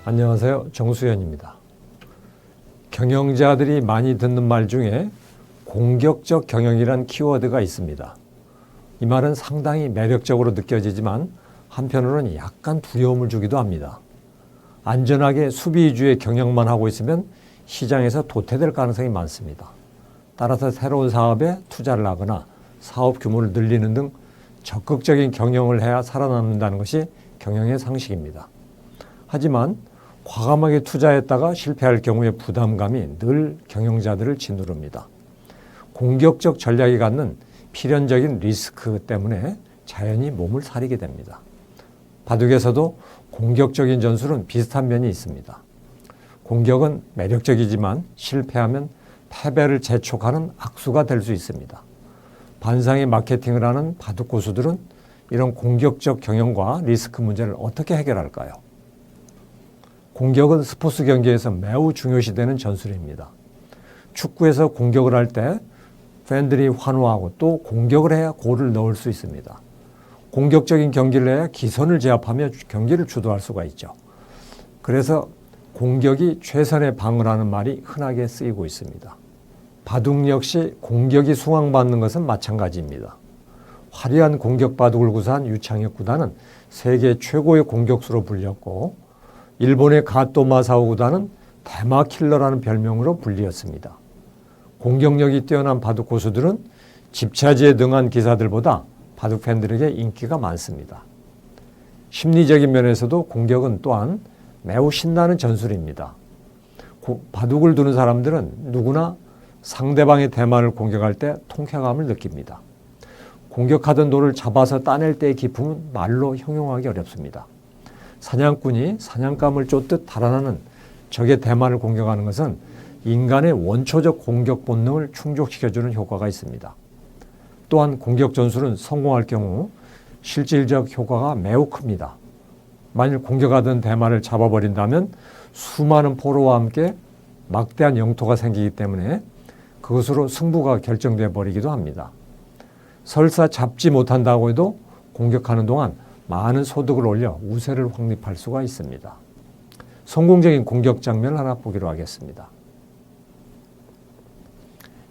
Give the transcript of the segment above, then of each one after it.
안녕하세요. 정수현입니다. 경영자들이 많이 듣는 말 중에 공격적 경영이란 키워드가 있습니다. 이 말은 상당히 매력적으로 느껴지지만 한편으로는 약간 두려움을 주기도 합니다. 안전하게 수비 위주의 경영만 하고 있으면 시장에서 도태될 가능성이 많습니다. 따라서 새로운 사업에 투자를 하거나 사업 규모를 늘리는 등 적극적인 경영을 해야 살아남는다는 것이 경영의 상식입니다. 하지만 과감하게 투자했다가 실패할 경우의 부담감이 늘 경영자들을 짓누릅니다. 공격적 전략이 갖는 필연적인 리스크 때문에 자연히 몸을 사리게 됩니다. 바둑에서도 공격적인 전술은 비슷한 면이 있습니다. 공격은 매력적이지만 실패하면 패배를 재촉하는 악수가 될 수 있습니다. 반상의 마케팅을 하는 바둑 고수들은 이런 공격적 경영과 리스크 문제를 어떻게 해결할까요? 공격은 스포츠 경기에서 매우 중요시되는 전술입니다. 축구에서 공격을 할 때 팬들이 환호하고 또 공격을 해야 골을 넣을 수 있습니다. 공격적인 경기를 해야 기선을 제압하며 경기를 주도할 수가 있죠. 그래서 공격이 최선의 방어라는 말이 흔하게 쓰이고 있습니다. 바둑 역시 공격이 수강받는 것은 마찬가지입니다. 화려한 공격 바둑을 구사한 유창혁 구단은 세계 최고의 공격수로 불렸고 일본의 가또 마사오 구단은 대마 킬러라는 별명으로 불리었습니다. 공격력이 뛰어난 바둑 고수들은 집차지에 능한 기사들보다 바둑 팬들에게 인기가 많습니다. 심리적인 면에서도 공격은 또한 매우 신나는 전술입니다. 바둑을 두는 사람들은 누구나 상대방의 대마를 공격할 때 통쾌감을 느낍니다. 공격하던 돌을 잡아서 따낼 때의 기쁨은 말로 형용하기 어렵습니다. 사냥꾼이 사냥감을 쫓듯 달아나는 적의 대마를 공격하는 것은 인간의 원초적 공격 본능을 충족시켜주는 효과가 있습니다. 또한 공격 전술은 성공할 경우 실질적 효과가 매우 큽니다. 만일 공격하던 대마를 잡아버린다면 수많은 포로와 함께 막대한 영토가 생기기 때문에 그것으로 승부가 결정돼 버리기도 합니다. 설사 잡지 못한다고 해도 공격하는 동안 많은 소득을 올려 우세를 확립할 수가 있습니다. 성공적인 공격 장면을 하나 보기로 하겠습니다.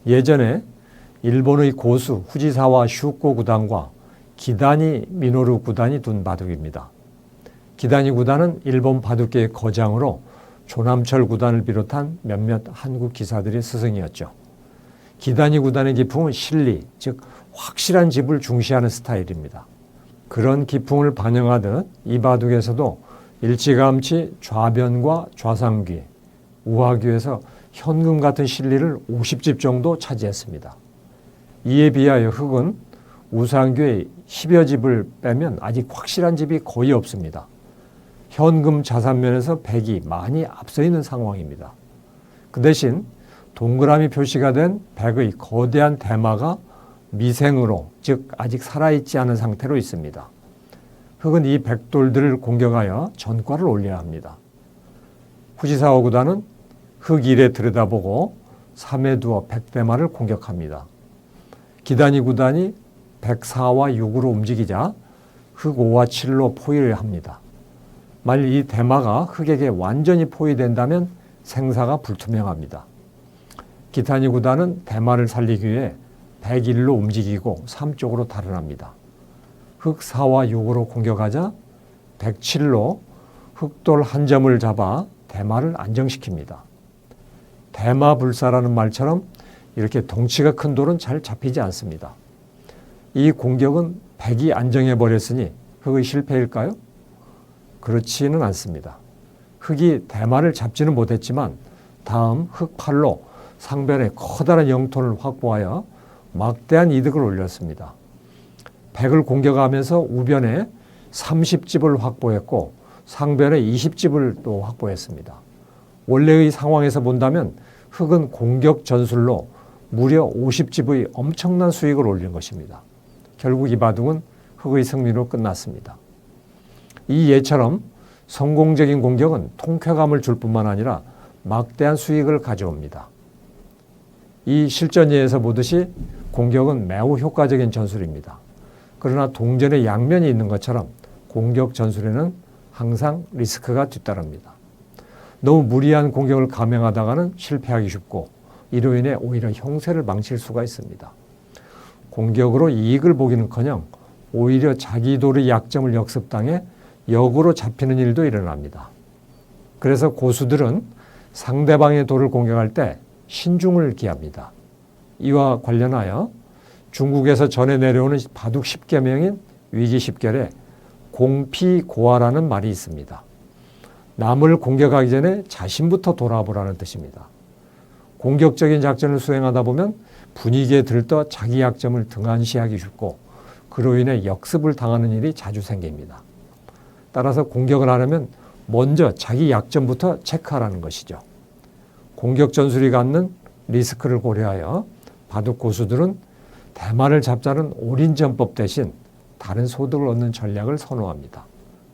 예전에 일본의 고수 후지사와 슈코 구단과 기다니 미노루 구단이 둔 바둑입니다. 기다니 구단은 일본 바둑계의 거장으로 조남철 구단을 비롯한 몇몇 한국 기사들의 스승이었죠. 기다니 구단의 기풍은 실리, 즉 확실한 집을 중시하는 스타일입니다. 그런 기풍을 반영하듯 이 바둑에서도 일찌감치 좌변과 좌상귀, 우하귀에서 현금 같은 실리를 50집 정도 차지했습니다. 이에 비하여 흑은 우상귀의 10여 집을 빼면 아직 확실한 집이 거의 없습니다. 현금 자산면에서 백이 많이 앞서 있는 상황입니다. 그 대신 동그라미 표시가 된 백의 거대한 대마가 미생으로, 즉 아직 살아있지 않은 상태로 있습니다. 흑은 이 백돌들을 공격하여 전과를 올려야 합니다. 후지사와 구단은 흑 1에 들여다보고 3에 두어 백대마를 공격합니다. 기다니 구단이 104와 6으로 움직이자 흑 5와 7로 포위를 합니다. 만일 이 대마가 흑에게 완전히 포위된다면 생사가 불투명합니다. 기다니 구단은 대마를 살리기 위해 101로 움직이고 3쪽으로 달아납니다. 흑 4와 6으로 공격하자 107로 흑돌 한 점을 잡아 대마를 안정시킵니다. 대마불사라는 말처럼 이렇게 덩치가 큰 돌은 잘 잡히지 않습니다. 이 공격은 백이 안정해버렸으니 흑의 실패일까요? 그렇지는 않습니다. 흑이 대마를 잡지는 못했지만 다음 흑 8로 상변에 커다란 영토를 확보하여 막대한 이득을 올렸습니다. 백을 공격하면서 우변에 30집을 확보했고 상변에 20집을 또 확보했습니다. 원래의 상황에서 본다면 흑은 공격 전술로 무려 50집의 엄청난 수익을 올린 것입니다. 결국 이 바둑은 흑의 승리로 끝났습니다. 이 예처럼 성공적인 공격은 통쾌감을 줄 뿐만 아니라 막대한 수익을 가져옵니다. 이 실전 예에서 보듯이 공격은 매우 효과적인 전술입니다. 그러나 동전의 양면이 있는 것처럼 공격 전술에는 항상 리스크가 뒤따릅니다. 너무 무리한 공격을 감행하다가는 실패하기 쉽고 이로 인해 오히려 형세를 망칠 수가 있습니다. 공격으로 이익을 보기는커녕 오히려 자기 돌의 약점을 역습당해 역으로 잡히는 일도 일어납니다. 그래서 고수들은 상대방의 돌을 공격할 때 신중을 기합니다. 이와 관련하여 중국에서 전해 내려오는 바둑 10계명인 위기 10결에 공피고하라는 말이 있습니다. 남을 공격하기 전에 자신부터 돌아보라는 뜻입니다. 공격적인 작전을 수행하다 보면 분위기에 들떠 자기 약점을 등한시하기 쉽고 그로 인해 역습을 당하는 일이 자주 생깁니다. 따라서 공격을 하려면 먼저 자기 약점부터 체크하라는 것이죠. 공격 전술이 갖는 리스크를 고려하여 바둑 고수들은 대마를 잡자는 올인전법 대신 다른 소득을 얻는 전략을 선호합니다.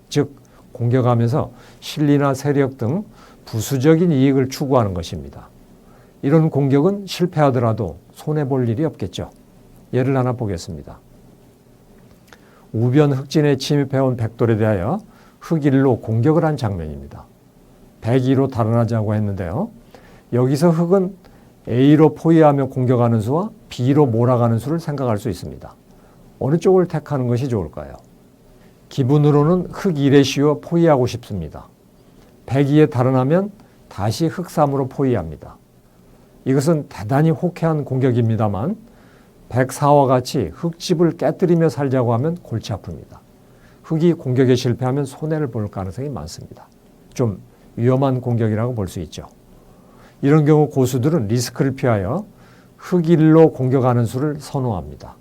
즉 공격하면서 실리나 세력 등 부수적인 이익을 추구하는 것입니다. 이런 공격은 실패하더라도 손해볼 일이 없겠죠. 예를 하나 보겠습니다. 우변 흑진에 침입해온 백돌에 대하여 흑일로 공격을 한 장면입니다. 102로 달아나자고 했는데요. 여기서 흑은 A로 포위하며 공격하는 수와 B로 몰아가는 수를 생각할 수 있습니다. 어느 쪽을 택하는 것이 좋을까요? 기분으로는 흑1에 씌워 포위하고 싶습니다. 102에 달아나면 다시 흑3으로 포위합니다. 이것은 대단히 호쾌한 공격입니다만 104와 같이 흑집을 깨뜨리며 살자고 하면 골치 아픕니다. 흑이 공격에 실패하면 손해를 볼 가능성이 많습니다. 좀 위험한 공격이라고 볼 수 있죠. 이런 경우 고수들은 리스크를 피하여 흑일로 공격하는 수를 선호합니다.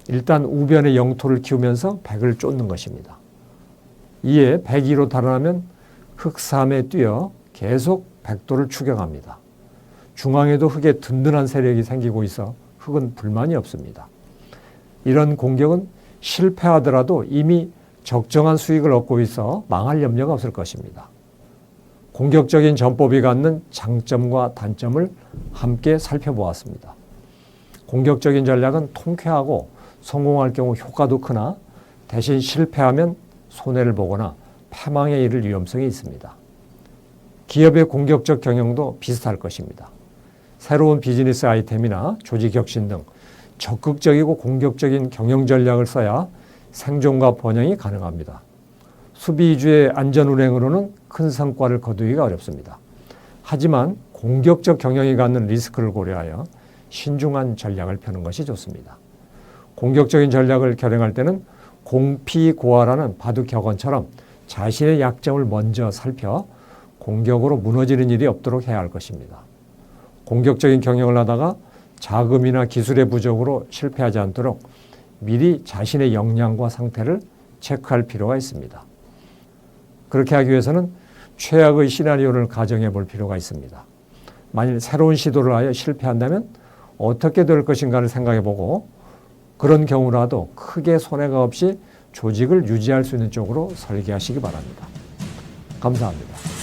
일단 우변의 영토를 키우면서 백을 쫓는 것입니다. 이에 102로 달아나면 흑3에 뛰어 계속 백도를 추격합니다. 중앙에도 흑의 든든한 세력이 생기고 있어 흑은 불만이 없습니다. 이런 공격은 실패하더라도 이미 적정한 수익을 얻고 있어 망할 염려가 없을 것입니다. 공격적인 전법이 갖는 장점과 단점을 함께 살펴보았습니다. 공격적인 전략은 통쾌하고 성공할 경우 효과도 크나 대신 실패하면 손해를 보거나 패망에 이를 위험성이 있습니다. 기업의 공격적 경영도 비슷할 것입니다. 새로운 비즈니스 아이템이나 조직 혁신 등 적극적이고 공격적인 경영 전략을 써야 생존과 번영이 가능합니다. 수비 위주의 안전 운행으로는 큰 성과를 거두기가 어렵습니다. 하지만 공격적 경영이 갖는 리스크를 고려하여 신중한 전략을 펴는 것이 좋습니다. 공격적인 전략을 결행할 때는 공피고하라는 바둑 격언처럼 자신의 약점을 먼저 살펴 공격으로 무너지는 일이 없도록 해야 할 것입니다. 공격적인 경영을 하다가 자금이나 기술의 부족으로 실패하지 않도록 미리 자신의 역량과 상태를 체크할 필요가 있습니다. 그렇게 하기 위해서는 최악의 시나리오를 가정해 볼 필요가 있습니다. 만일 새로운 시도를 하여 실패한다면 어떻게 될 것인가를 생각해 보고 그런 경우라도 크게 손해가 없이 조직을 유지할 수 있는 쪽으로 설계하시기 바랍니다. 감사합니다.